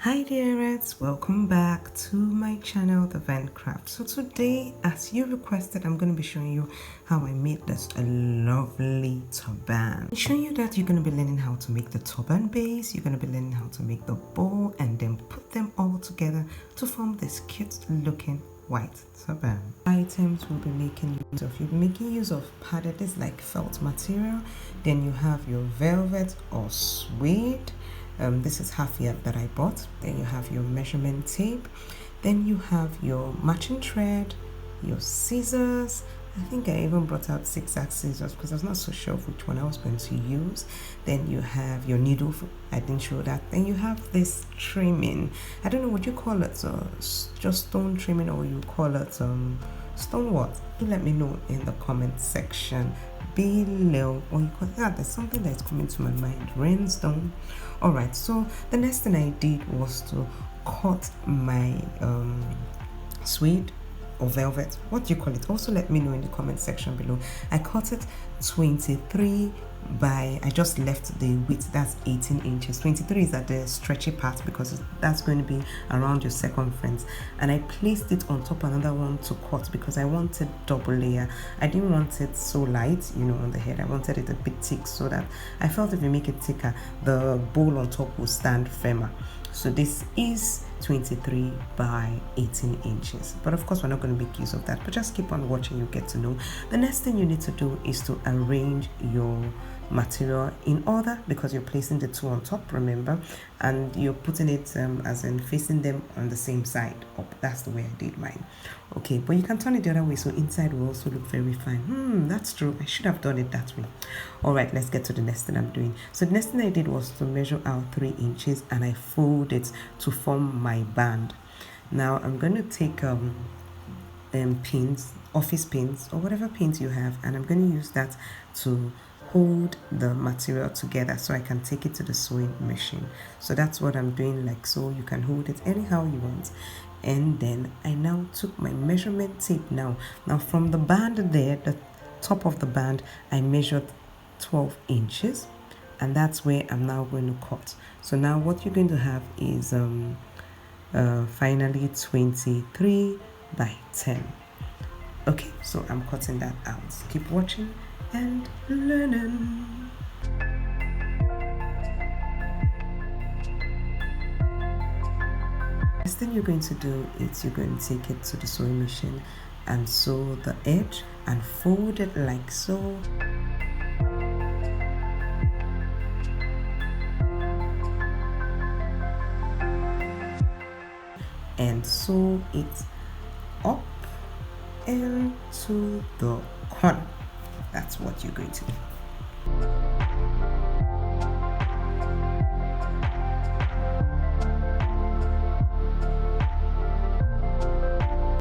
Hi dearettes, welcome back to my channel, The Craft. So today, as you requested, I'm going to be showing you how I made this a lovely turban. I'm showing you that you're going to be learning how to make the turban base, you're going to be learning how to make the bow, and then put them all together to form this cute looking white turban. Items we'll be making use of. You'll be making use of padded, this like felt material. Then you have your velvet or suede. This is half yard that I bought. Then you have your measurement tape. Then you have your matching thread, your scissors. I think I even brought out zigzag scissors because I was not so sure of which one I was going to use. Then you have your needle. I didn't show that. Then you have this trimming. I don't know what you call it. Just stone trimming, or you call it stone what? Do let me know in the comment section below. Or you call that, there's something that's coming to my mind. Rhinestone. All right, so the next thing I did was to cut my suede or velvet, what do you call it? Also let me know in the comment section below. I cut it 23 by, I just left the width, that's 18 inches. 23 is at the stretchy part because that's going to be around your circumference, and I placed it on top another one to cut because I wanted double layer. I didn't want it so light, you know, on the head. I wanted it a bit thick so that I felt if you make it thicker, the bowl on top will stand firmer. So this is 23 by 18 inches, but of course we're not going to make use of that, but just keep on watching, you get to know. The next thing you need to do is to arrange your material in order, because you're placing the two on top, remember, and you're putting it as in facing them on the same side up. That's the way I did mine. Okay, but you can turn it the other way so inside will also look very fine. That's true, I should have done it that way. All right, let's get to the next thing I'm doing. So the next thing I did was to measure out 3 inches and I fold it to form my band. Now I'm going to take pins, office pins or whatever pins you have, and I'm going to use that to hold the material together so I can take it to the sewing machine. So that's what I'm doing, like so. You can hold it anyhow you want. And then I now took my measurement tape. Now from the band there, the top of the band, I measured 12 inches, and that's where I'm now going to cut. So now what you're going to have is finally 23 by 10. Okay, so I'm cutting that out. Keep watching and learning. Next thing you're going to do is you're going to take it to the sewing machine and sew the edge and fold it like so. And sew it up into the corner. That's what you're going to do.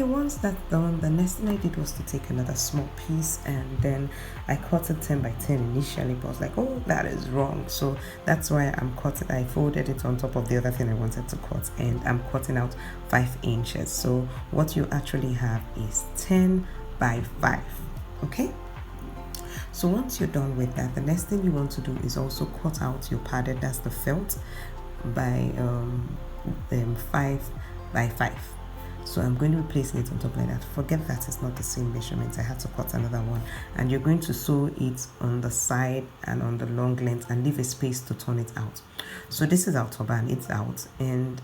Once that's done, the next thing I did was to take another small piece, and then I cut it 10 by 10 initially, but I was like, oh, that is wrong. So that's why I folded it on top of the other thing I wanted to cut, and I'm cutting out 5 inches. So what you actually have is 10 by 5. Okay, so once you're done with that, the next thing you want to do is also cut out your padded, that's the felt, by 5 by 5. So I'm going to be placing it on top like that. Forget that it's not the same measurement. I had to cut another one, and you're going to sew it on the side and on the long length and leave a space to turn it out. So this is our turban. It's out and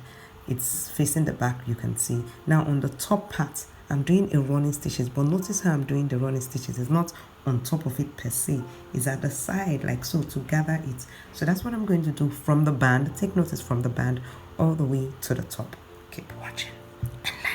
it's facing the back, you can see. Now on the top part, I'm doing a running stitches, but notice how I'm doing the running stitches. It's not on top of it per se, it's at the side like so to gather it. So that's what I'm going to do from the band. Take notice, from the band all the way to the top. Keep watching and learning.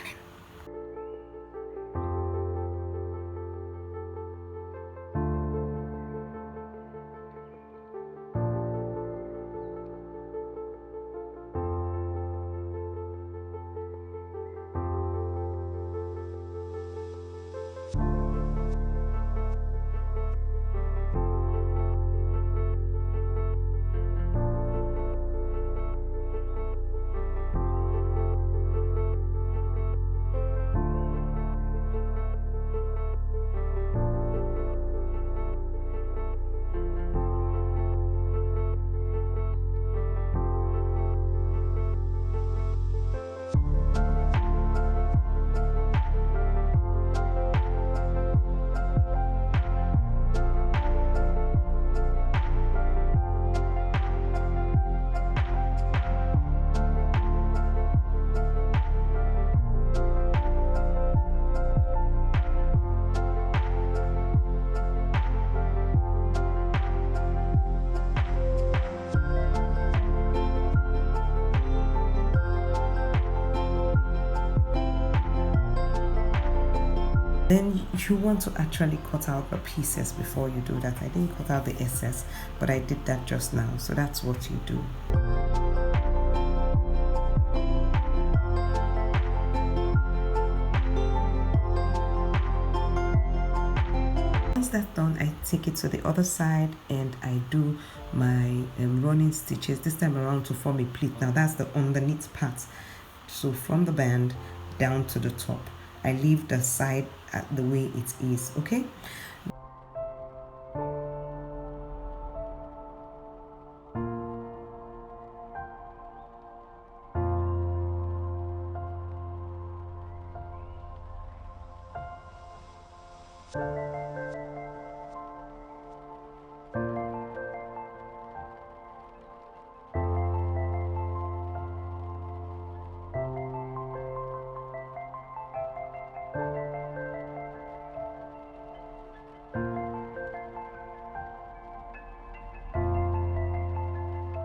Then you want to actually cut out the pieces before you do that. I didn't cut out the excess, but I did that just now, so that's what you do. Once that's done, I take it to the other side and I do my running stitches, this time around to form a pleat. Now that's the underneath part, so from the band down to the top. I leave the side at the way it is, okay?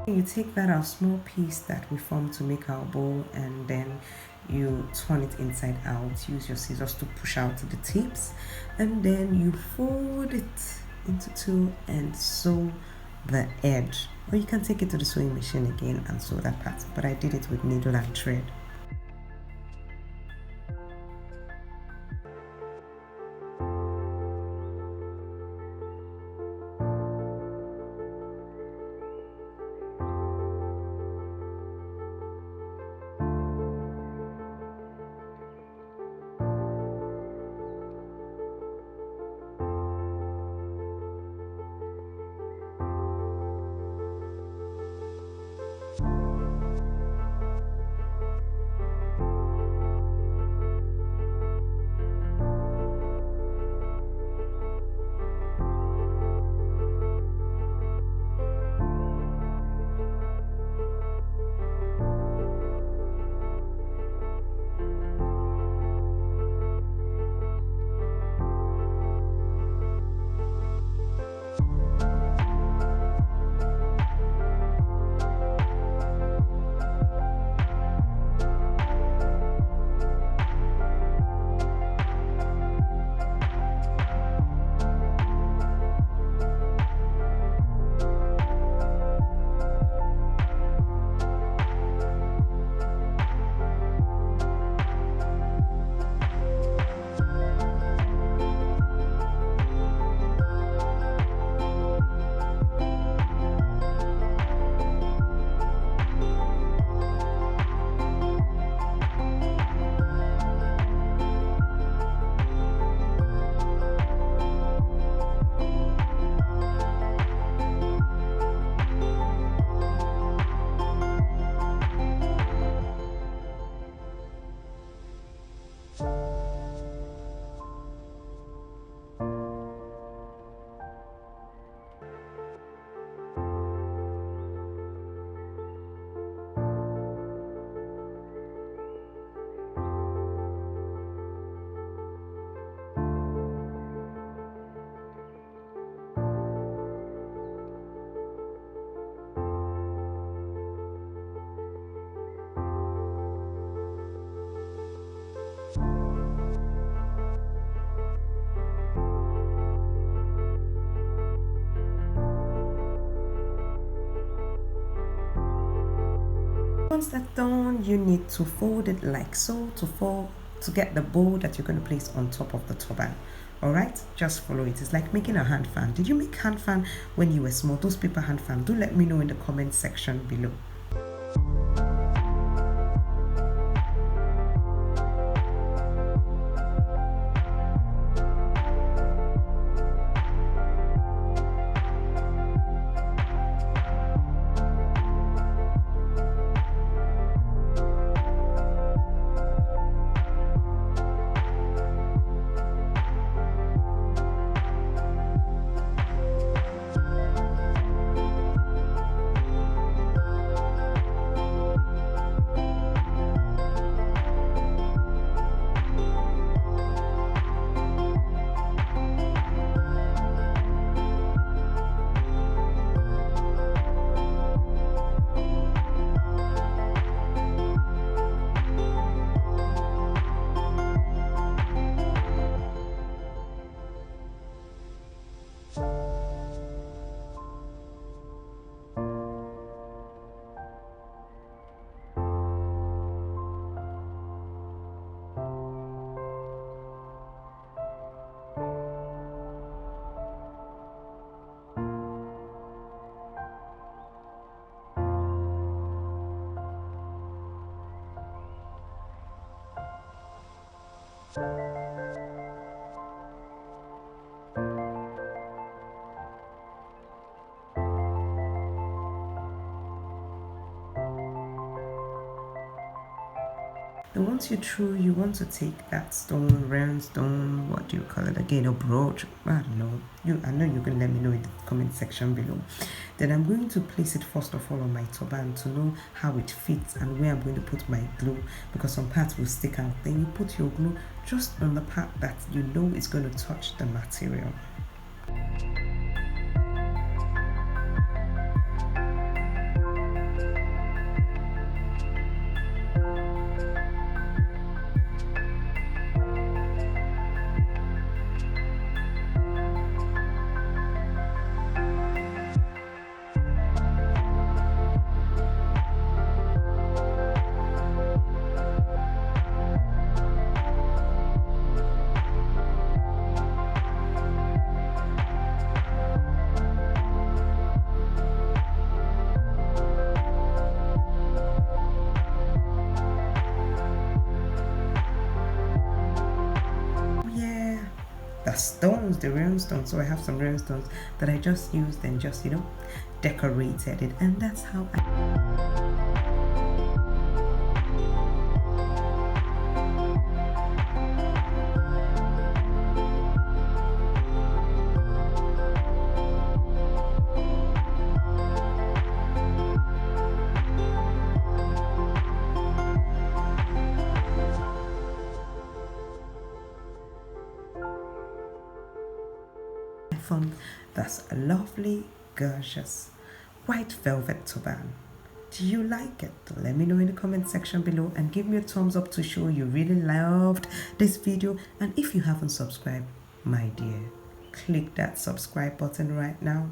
You take that our small piece that we formed to make our bow, and then you turn it inside out. Use your scissors to push out the tips, and then you fold it into two and sew the edge. Or you can take it to the sewing machine again and sew that part, but I did it with needle and thread. Once that's done, you need to fold it like so to get the bow that you're going to place on top of the turban. All right, just follow it. It's like making a hand fan. Did you make hand fan when you were small? Those paper hand fan, do let me know in the comment section below. Then once you're through, you want to take that stone, round stone, what do you call it again, a brooch, I don't know. I know you can let me know in the comment section below. Then I'm going to place it first of all on my turban to know how it fits and where I'm going to put my glue, because some parts will stick out. Then you put your glue just on the part that you know is going to touch the material. The stones, the round stones. So I have some round stones that I just used and just, you know, decorated it, and that's how found this lovely, gorgeous white velvet turban. Do you like it? Let me know in the comment section below and give me a thumbs up to show you really loved this video. And if you haven't subscribed, my dear, click that subscribe button right now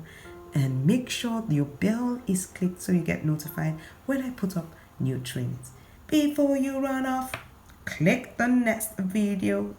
and make sure your bell is clicked so you get notified when I put up new trainings. Before you run off, click the next video